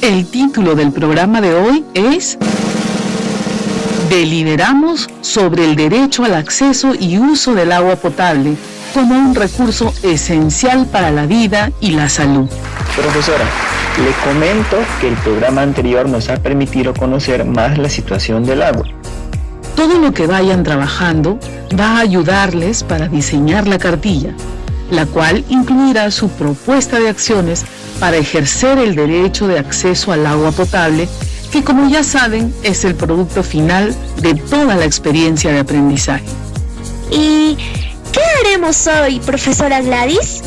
El título del programa de hoy es Deliberamos sobre el derecho al acceso y uso del agua potable como un recurso esencial para la vida y la salud. Profesora, le comento que el programa anterior nos ha permitido conocer más la situación del agua. Todo lo que vayan trabajando va a ayudarles para diseñar la cartilla, la cual incluirá su propuesta de acciones para ejercer el derecho de acceso al agua potable, que como ya saben es el producto final de toda la experiencia de aprendizaje. ¿Y qué haremos hoy, profesora Gladys?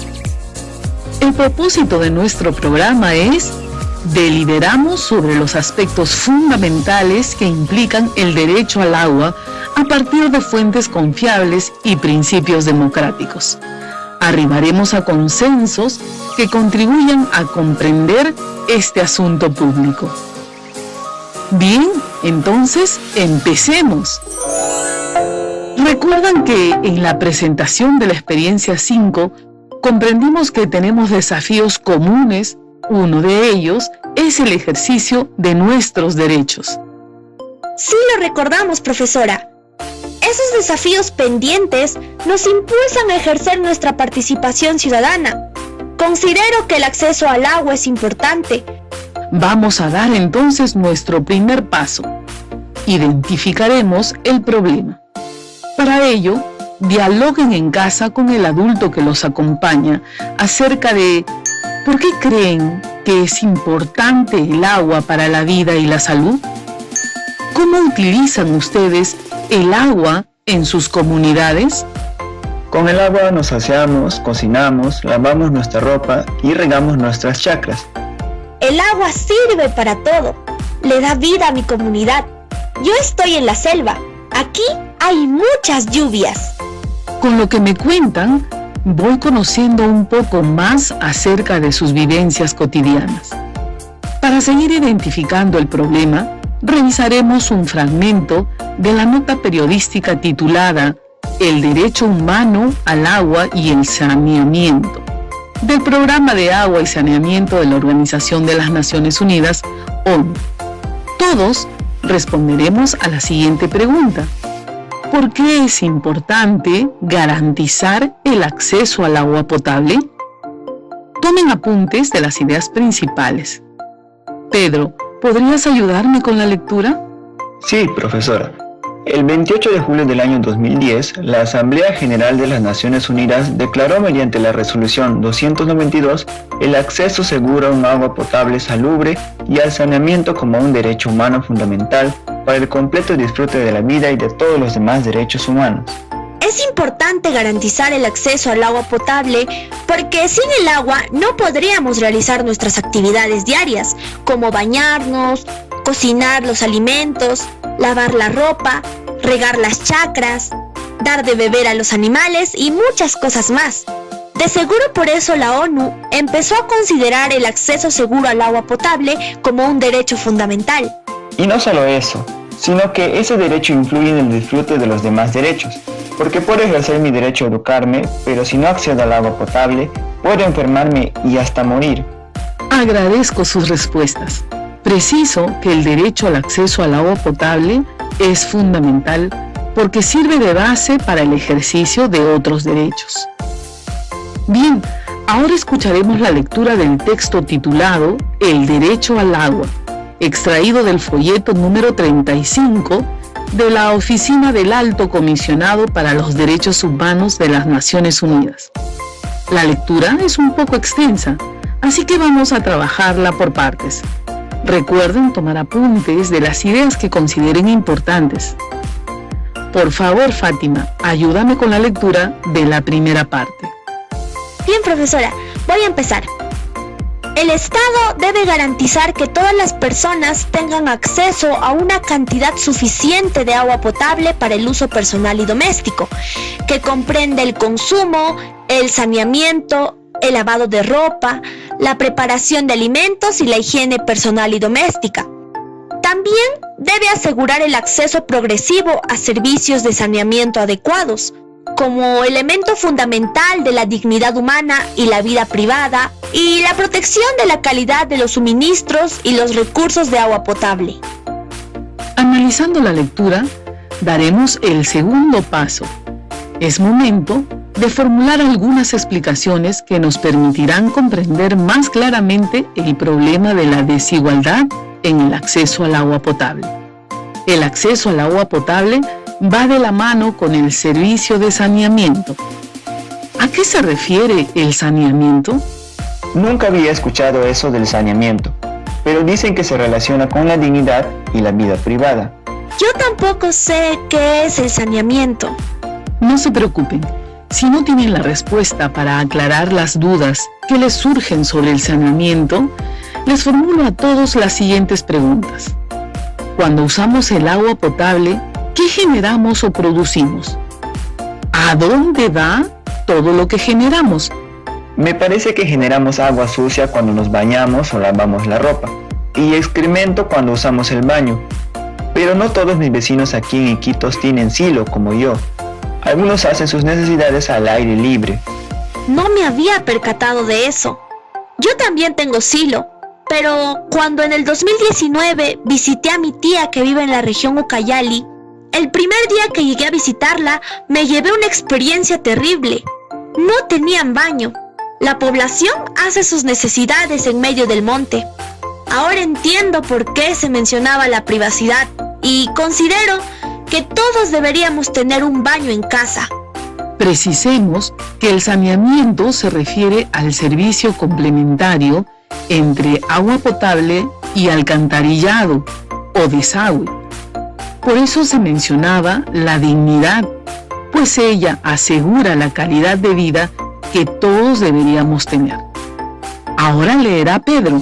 El propósito de nuestro programa es deliberamos sobre los aspectos fundamentales que implican el derecho al agua a partir de fuentes confiables y principios democráticos. Arribaremos a consensos que contribuyan a comprender este asunto público. Bien, entonces empecemos. ¿Recuerdan que en la presentación de la experiencia 5 comprendimos que tenemos desafíos comunes? Uno de ellos es el ejercicio de nuestros derechos. Sí lo recordamos, profesora. Esos desafíos pendientes nos impulsan a ejercer nuestra participación ciudadana. Considero que el acceso al agua es importante. Vamos a dar entonces nuestro primer paso. Identificaremos el problema. Para ello, dialoguen en casa con el adulto que los acompaña acerca de ¿por qué creen que es importante el agua para la vida y la salud? ¿Cómo utilizan ustedes el agua en sus comunidades? Con el agua nos aseamos, cocinamos, lavamos nuestra ropa y regamos nuestras chacras. El agua sirve para todo. Le da vida a mi comunidad. Yo estoy en la selva. Aquí hay muchas lluvias. Con lo que me cuentan, voy conociendo un poco más acerca de sus vivencias cotidianas. Para seguir identificando el problema, revisaremos un fragmento de la nota periodística titulada El derecho humano al agua y el saneamiento, del Programa de Agua y Saneamiento de la Organización de las Naciones Unidas, ONU. Todos responderemos a la siguiente pregunta: ¿por qué es importante garantizar el acceso al agua potable? Tomen apuntes de las ideas principales. Pedro, ¿podrías ayudarme con la lectura? Sí, profesora. El 28 de julio del año 2010, la Asamblea General de las Naciones Unidas declaró mediante la Resolución 292 el acceso seguro a un agua potable salubre y al saneamiento como un derecho humano fundamental para el completo disfrute de la vida y de todos los demás derechos humanos. Es importante garantizar el acceso al agua potable porque sin el agua no podríamos realizar nuestras actividades diarias, como bañarnos, cocinar los alimentos, lavar la ropa, regar las chacras, dar de beber a los animales y muchas cosas más. De seguro por eso la ONU empezó a considerar el acceso seguro al agua potable como un derecho fundamental. Y no solo eso, sino que ese derecho influye en el disfrute de los demás derechos, porque puedo ejercer mi derecho a educarme, pero si no accedo al agua potable, puedo enfermarme y hasta morir. Agradezco sus respuestas. Preciso que el derecho al acceso al agua potable es fundamental porque sirve de base para el ejercicio de otros derechos. Bien, ahora escucharemos la lectura del texto titulado El derecho al agua, extraído del folleto número 35 de la Oficina del Alto Comisionado para los Derechos Humanos de las Naciones Unidas. La lectura es un poco extensa, así que vamos a trabajarla por partes. Recuerden tomar apuntes de las ideas que consideren importantes. Por favor, Fátima, ayúdame con la lectura de la primera parte. Bien, profesora, voy a empezar. El Estado debe garantizar que todas las personas tengan acceso a una cantidad suficiente de agua potable para el uso personal y doméstico, que comprende el consumo, el saneamiento, el lavado de ropa, la preparación de alimentos y la higiene personal y doméstica. También debe asegurar el acceso progresivo a servicios de saneamiento adecuados, como elemento fundamental de la dignidad humana y la vida privada, y la protección de la calidad de los suministros y los recursos de agua potable. Analizando la lectura, daremos el segundo paso. Es momento de formular algunas explicaciones que nos permitirán comprender más claramente el problema de la desigualdad en el acceso al agua potable. El acceso al agua potable va de la mano con el servicio de saneamiento. ¿A qué se refiere el saneamiento? Nunca había escuchado eso del saneamiento, pero dicen que se relaciona con la dignidad y la vida privada. Yo tampoco sé qué es el saneamiento. No se preocupen. Si no tienen la respuesta para aclarar las dudas que les surgen sobre el saneamiento, les formulo a todos las siguientes preguntas. Cuando usamos el agua potable, ¿qué generamos o producimos? ¿A dónde va todo lo que generamos? Me parece que generamos agua sucia cuando nos bañamos o lavamos la ropa, y excremento cuando usamos el baño. Pero no todos mis vecinos aquí en Iquitos tienen silo como yo. Algunos hacen sus necesidades al aire libre. No me había percatado de eso. Yo también tengo silo, pero cuando en el 2019 visité a mi tía que vive en la región Ucayali, el primer día que llegué a visitarla me llevé una experiencia terrible. No tenían baño. La población hace sus necesidades en medio del monte. Ahora entiendo por qué se mencionaba la privacidad y considero que todos deberíamos tener un baño en casa. Precisemos que el saneamiento se refiere al servicio complementario entre agua potable y alcantarillado o desagüe. Por eso se mencionaba la dignidad, pues ella asegura la calidad de vida que todos deberíamos tener. Ahora leerá Pedro.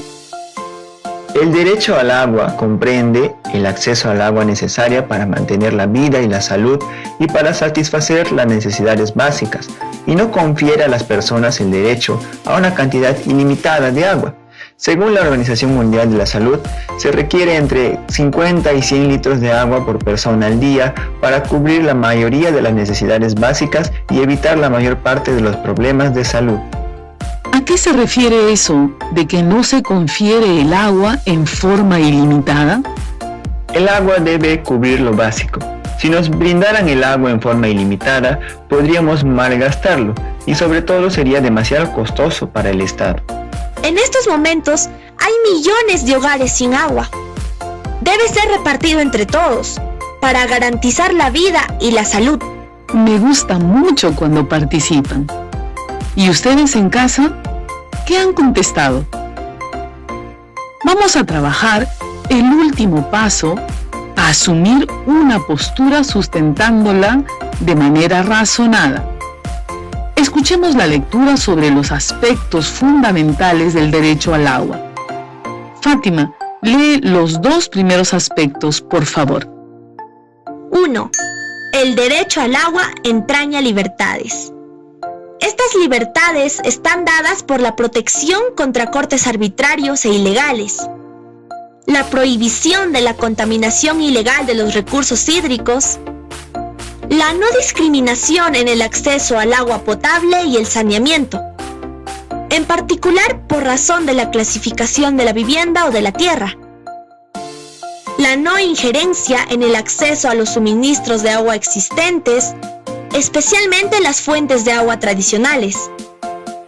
El derecho al agua comprende el acceso al agua necesaria para mantener la vida y la salud y para satisfacer las necesidades básicas, y no confiere a las personas el derecho a una cantidad ilimitada de agua. Según la Organización Mundial de la Salud, se requiere entre 50 y 100 litros de agua por persona al día para cubrir la mayoría de las necesidades básicas y evitar la mayor parte de los problemas de salud. ¿A qué se refiere eso de que no se confiere el agua en forma ilimitada? El agua debe cubrir lo básico. Si nos brindaran el agua en forma ilimitada, podríamos malgastarlo y sobre todo sería demasiado costoso para el Estado. En estos momentos hay millones de hogares sin agua. Debe ser repartido entre todos para garantizar la vida y la salud. Me gusta mucho cuando participan. ¿Y ustedes en casa? ¿Qué han contestado? Vamos a trabajar el último paso, a asumir una postura sustentándola de manera razonada. Escuchemos la lectura sobre los aspectos fundamentales del derecho al agua. Fátima, lee los dos primeros aspectos, por favor. 1. El derecho al agua entraña libertades. Estas libertades están dadas por la protección contra cortes arbitrarios e ilegales, la prohibición de la contaminación ilegal de los recursos hídricos, la no discriminación en el acceso al agua potable y el saneamiento, en particular por razón de la clasificación de la vivienda o de la tierra, la no injerencia en el acceso a los suministros de agua existentes, especialmente las fuentes de agua tradicionales,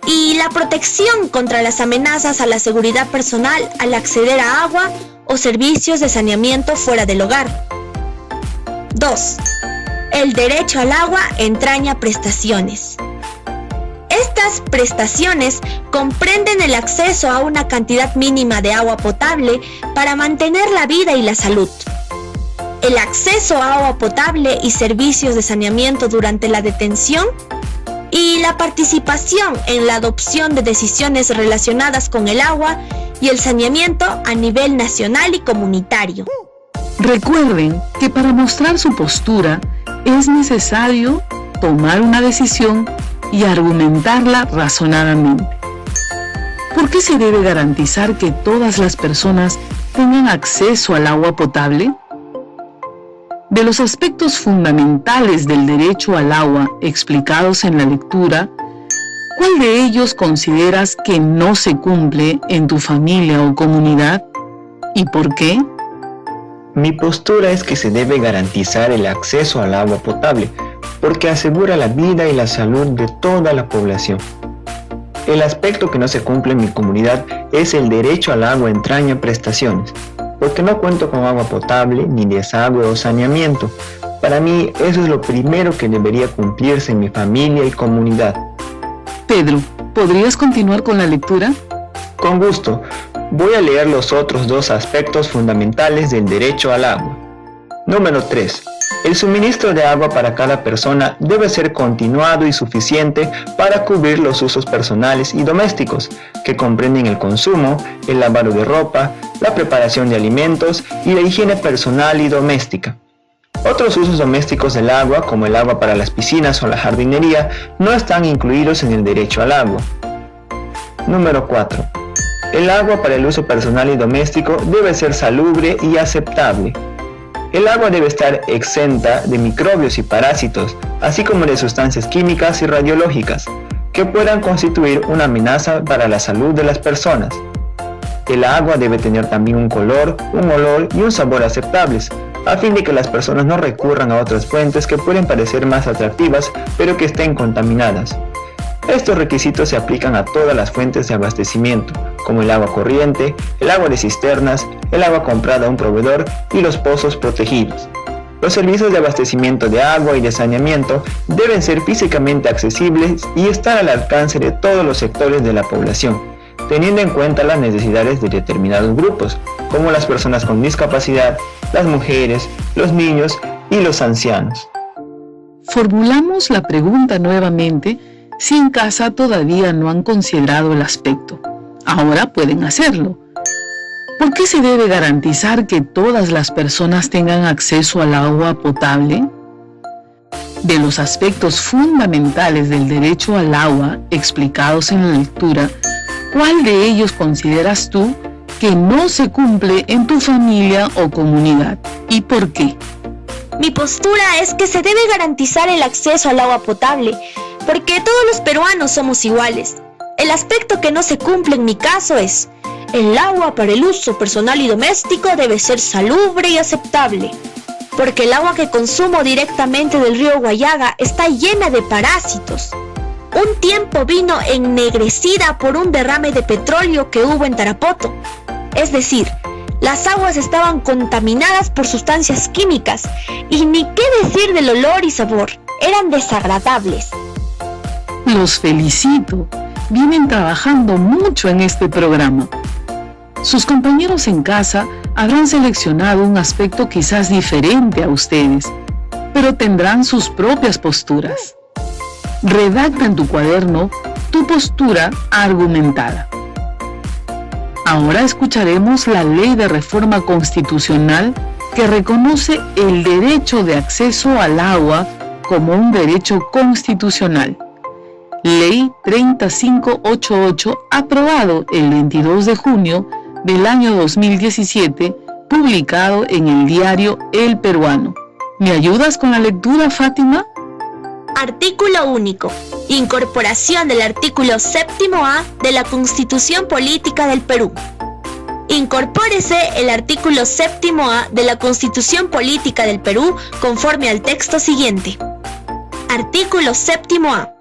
y la protección contra las amenazas a la seguridad personal al acceder a agua o servicios de saneamiento fuera del hogar. 2. El derecho al agua entraña prestaciones. Estas prestaciones comprenden el acceso a una cantidad mínima de agua potable para mantener la vida y la salud, el acceso a agua potable y servicios de saneamiento durante la detención y la participación en la adopción de decisiones relacionadas con el agua y el saneamiento a nivel nacional y comunitario. Recuerden que para mostrar su postura es necesario tomar una decisión y argumentarla razonadamente. ¿Por qué se debe garantizar que todas las personas tengan acceso al agua potable? De los aspectos fundamentales del derecho al agua explicados en la lectura, ¿cuál de ellos consideras que no se cumple en tu familia o comunidad? ¿Y por qué? Mi postura es que se debe garantizar el acceso al agua potable, porque asegura la vida y la salud de toda la población. El aspecto que no se cumple en mi comunidad es el derecho al agua entraña prestaciones, porque no cuento con agua potable, ni desagüe o saneamiento. Para mí, eso es lo primero que debería cumplirse en mi familia y comunidad. Pedro, ¿podrías continuar con la lectura? Con gusto. Voy a leer los otros dos aspectos fundamentales del derecho al agua. Número 3. El suministro de agua para cada persona debe ser continuado y suficiente para cubrir los usos personales y domésticos, que comprenden el consumo, el lavado de ropa, la preparación de alimentos y la higiene personal y doméstica. Otros usos domésticos del agua, como el agua para las piscinas o la jardinería, no están incluidos en el derecho al agua. Número 4. El agua para el uso personal y doméstico debe ser salubre y aceptable. El agua debe estar exenta de microbios y parásitos, así como de sustancias químicas y radiológicas, que puedan constituir una amenaza para la salud de las personas. El agua debe tener también un color, un olor y un sabor aceptables, a fin de que las personas no recurran a otras fuentes que pueden parecer más atractivas, pero que estén contaminadas. Estos requisitos se aplican a todas las fuentes de abastecimiento, como el agua corriente, el agua de cisternas, el agua comprada a un proveedor y los pozos protegidos. Los servicios de abastecimiento de agua y de saneamiento deben ser físicamente accesibles y estar al alcance de todos los sectores de la población, teniendo en cuenta las necesidades de determinados grupos, como las personas con discapacidad, las mujeres, los niños y los ancianos. Formulamos la pregunta nuevamente si en casa todavía no han considerado el aspecto. Ahora pueden hacerlo. ¿Por qué se debe garantizar que todas las personas tengan acceso al agua potable? De los aspectos fundamentales del derecho al agua explicados en la lectura, ¿cuál de ellos consideras tú que no se cumple en tu familia o comunidad? ¿Y por qué? Mi postura es que se debe garantizar el acceso al agua potable, porque todos los peruanos somos iguales. El aspecto que no se cumple en mi caso es: el agua para el uso personal y doméstico debe ser salubre y aceptable, porque el agua que consumo directamente del río Guallaga está llena de parásitos. Un tiempo vino ennegrecida por un derrame de petróleo que hubo en Tarapoto. Es decir, las aguas estaban contaminadas por sustancias químicas, y ni qué decir del olor y sabor, eran desagradables. Los felicito. Vienen trabajando mucho en este programa. Sus compañeros en casa habrán seleccionado un aspecto quizás diferente a ustedes, pero tendrán sus propias posturas. Redacta en tu cuaderno tu postura argumentada. Ahora escucharemos la Ley de Reforma Constitucional que reconoce el derecho de acceso al agua como un derecho constitucional. Ley 3588, aprobado el 22 de junio del año 2017, publicado en el diario El Peruano. ¿Me ayudas con la lectura, Fátima? Artículo único. Incorporación del artículo 7A de la Constitución Política del Perú. Incorpórese el artículo 7A de la Constitución Política del Perú conforme al texto siguiente. Artículo 7A.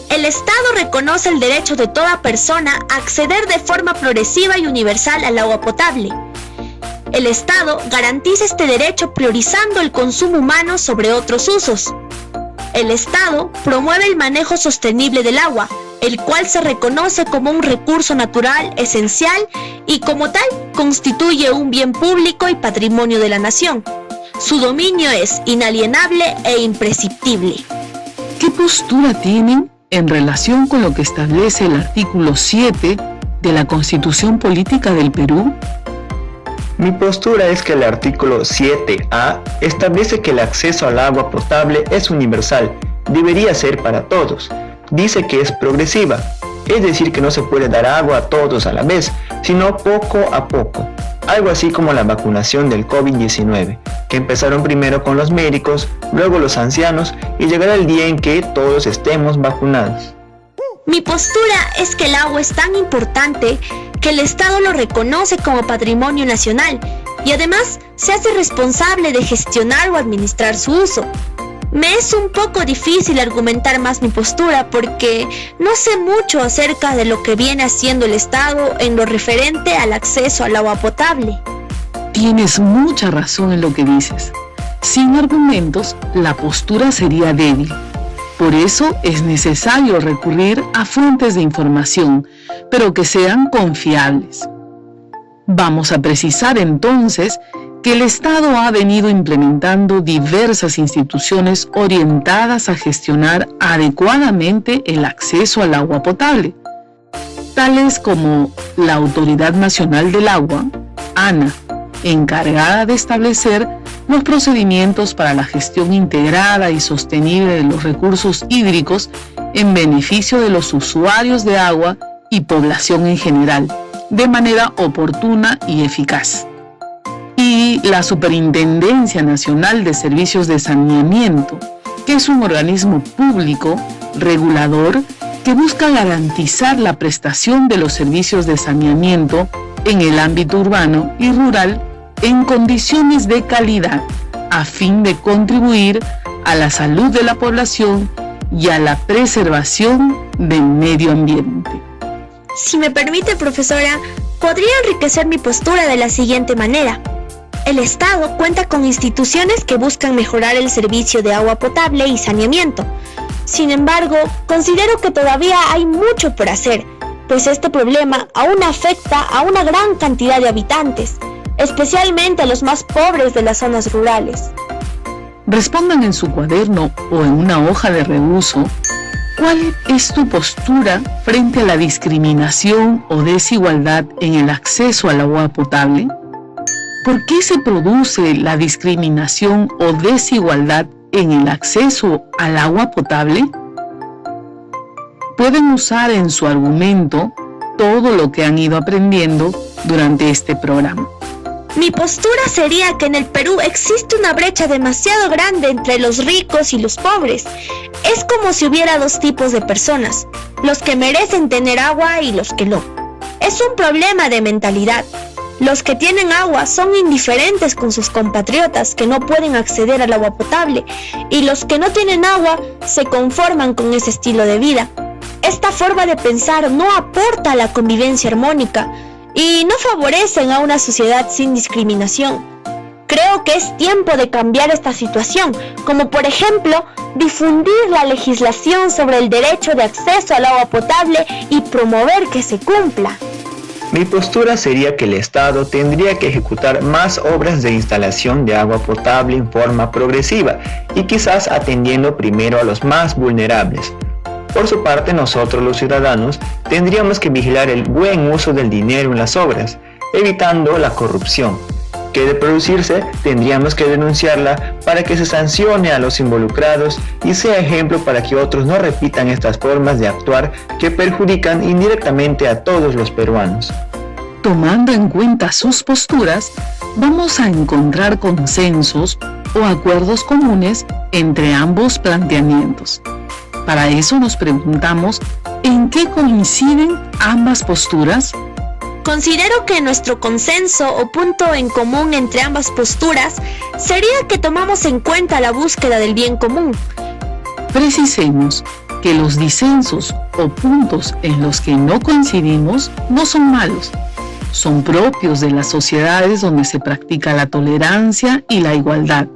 El Estado reconoce el derecho de toda persona a acceder de forma progresiva y universal al agua potable. El Estado garantiza este derecho priorizando el consumo humano sobre otros usos. El Estado promueve el manejo sostenible del agua, el cual se reconoce como un recurso natural esencial y como tal constituye un bien público y patrimonio de la nación. Su dominio es inalienable e imprescriptible. ¿Qué postura tienen en relación con lo que establece el artículo 7 de la Constitución Política del Perú? Mi postura es que el artículo 7A establece que el acceso al agua potable es universal, debería ser para todos. Dice que es progresiva, es decir que no se puede dar agua a todos a la vez, sino poco a poco. algo así como la vacunación del COVID-19, que empezaron primero con los médicos, luego los ancianos y llegará el día en que todos estemos vacunados. Mi postura es que el agua es tan importante que el Estado lo reconoce como patrimonio nacional y además se hace responsable de gestionar o administrar su uso. Me es un poco difícil argumentar más mi postura porque no sé mucho acerca de lo que viene haciendo el Estado en lo referente al acceso al agua potable. Tienes mucha razón en lo que dices. Sin argumentos, la postura sería débil. Por eso es necesario recurrir a fuentes de información, pero que sean confiables. Vamos a precisar entonces que el Estado ha venido implementando diversas instituciones orientadas a gestionar adecuadamente el acceso al agua potable, tales como la Autoridad Nacional del Agua, ANA, encargada de establecer los procedimientos para la gestión integrada y sostenible de los recursos hídricos en beneficio de los usuarios de agua y población en general, de manera oportuna y eficaz. Y la Superintendencia Nacional de Servicios de Saneamiento, que es un organismo público regulador que busca garantizar la prestación de los servicios de saneamiento en el ámbito urbano y rural en condiciones de calidad, a fin de contribuir a la salud de la población y a la preservación del medio ambiente. Si me permite, profesora, podría enriquecer mi postura de la siguiente manera. El Estado cuenta con instituciones que buscan mejorar el servicio de agua potable y saneamiento. Sin embargo, considero que todavía hay mucho por hacer, pues este problema aún afecta a una gran cantidad de habitantes, especialmente a los más pobres de las zonas rurales. Respondan en su cuaderno o en una hoja de reuso cuál es tu postura frente a la discriminación o desigualdad en el acceso al agua potable. ¿Por qué se produce la discriminación o desigualdad en el acceso al agua potable? Pueden usar en su argumento todo lo que han ido aprendiendo durante este programa. Mi postura sería que en el Perú existe una brecha demasiado grande entre los ricos y los pobres. Es como si hubiera dos tipos de personas, los que merecen tener agua y los que no. Es un problema de mentalidad. Los que tienen agua son indiferentes con sus compatriotas que no pueden acceder al agua potable, y los que no tienen agua se conforman con ese estilo de vida. Esta forma de pensar no aporta a la convivencia armónica y no favorecen a una sociedad sin discriminación. Creo que es tiempo de cambiar esta situación, como por ejemplo, difundir la legislación sobre el derecho de acceso al agua potable y promover que se cumpla. Mi postura sería que el Estado tendría que ejecutar más obras de instalación de agua potable en forma progresiva y quizás atendiendo primero a los más vulnerables. Por su parte, nosotros los ciudadanos tendríamos que vigilar el buen uso del dinero en las obras, evitando la corrupción, que de producirse tendríamos que denunciarla para que se sancione a los involucrados y sea ejemplo para que otros no repitan estas formas de actuar que perjudican indirectamente a todos los peruanos. Tomando en cuenta sus posturas, vamos a encontrar consensos o acuerdos comunes entre ambos planteamientos. Para eso nos preguntamos, ¿en qué coinciden ambas posturas? Considero que nuestro consenso o punto en común entre ambas posturas sería que tomamos en cuenta la búsqueda del bien común. Precisemos que los disensos o puntos en los que no coincidimos no son malos, son propios de las sociedades donde se practica la tolerancia y la igualdad.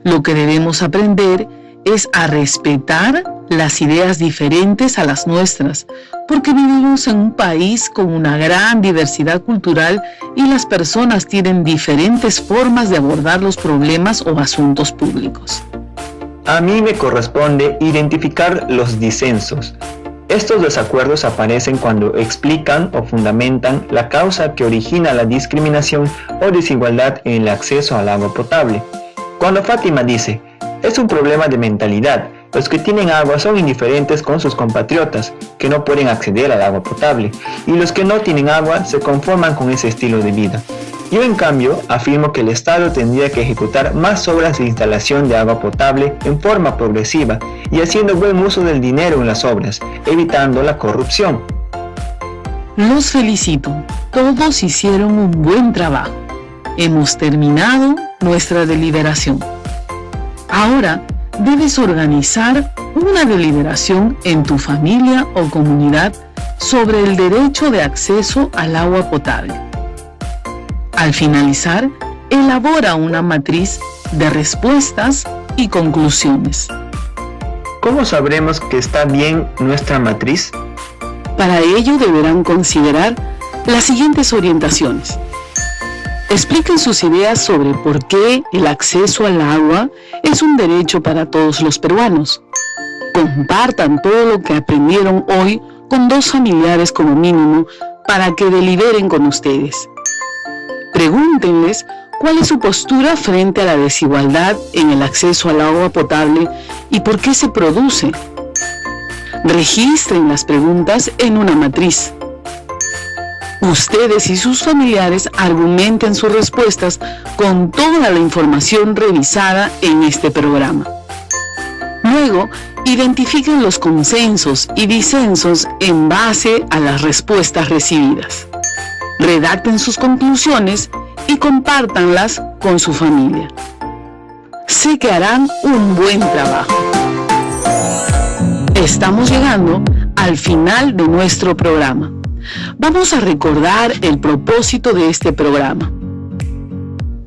Lo que debemos aprender es a respetar las ideas diferentes a las nuestras, porque vivimos en un país con una gran diversidad cultural y las personas tienen diferentes formas de abordar los problemas o asuntos públicos. A mí me corresponde identificar los disensos. Estos desacuerdos aparecen cuando explican o fundamentan la causa que origina la discriminación o desigualdad en el acceso al agua potable. Cuando Fátima dice, es un problema de mentalidad, los que tienen agua son indiferentes con sus compatriotas, que no pueden acceder al agua potable, y los que no tienen agua se conforman con ese estilo de vida. Yo en cambio afirmo que el Estado tendría que ejecutar más obras de instalación de agua potable en forma progresiva y haciendo buen uso del dinero en las obras, evitando la corrupción. Los felicito, todos hicieron un buen trabajo. Hemos terminado nuestra deliberación. Ahora debes organizar una deliberación en tu familia o comunidad sobre el derecho de acceso al agua potable. Al finalizar, elabora una matriz de respuestas y conclusiones. ¿Cómo sabremos que está bien nuestra matriz? Para ello deberán considerar las siguientes orientaciones. Expliquen sus ideas sobre por qué el acceso al agua es un derecho para todos los peruanos. Compartan todo lo que aprendieron hoy con 2 familiares como mínimo para que deliberen con ustedes. Pregúntenles cuál es su postura frente a la desigualdad en el acceso al agua potable y por qué se produce. Registren las preguntas en una matriz. Ustedes y sus familiares argumenten sus respuestas con toda la información revisada en este programa. Luego, identifiquen los consensos y disensos en base a las respuestas recibidas. Redacten sus conclusiones y compártanlas con su familia. Sé que harán un buen trabajo. Estamos llegando al final de nuestro programa. Vamos a recordar el propósito de este programa.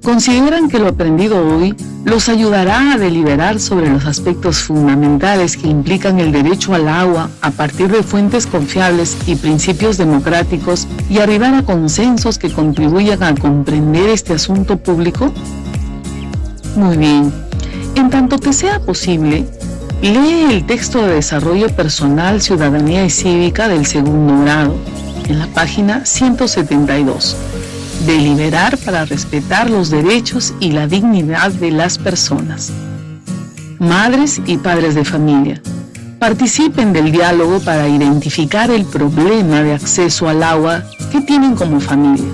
¿Consideran que lo aprendido hoy los ayudará a deliberar sobre los aspectos fundamentales que implican el derecho al agua a partir de fuentes confiables y principios democráticos y arribar a consensos que contribuyan a comprender este asunto público? Muy bien. En tanto te sea posible, lee el texto de Desarrollo Personal, Ciudadanía y Cívica del 2º grado, en la página 172. Deliberar para respetar los derechos y la dignidad de las personas. Madres y padres de familia, participen del diálogo para identificar el problema de acceso al agua que tienen como familia.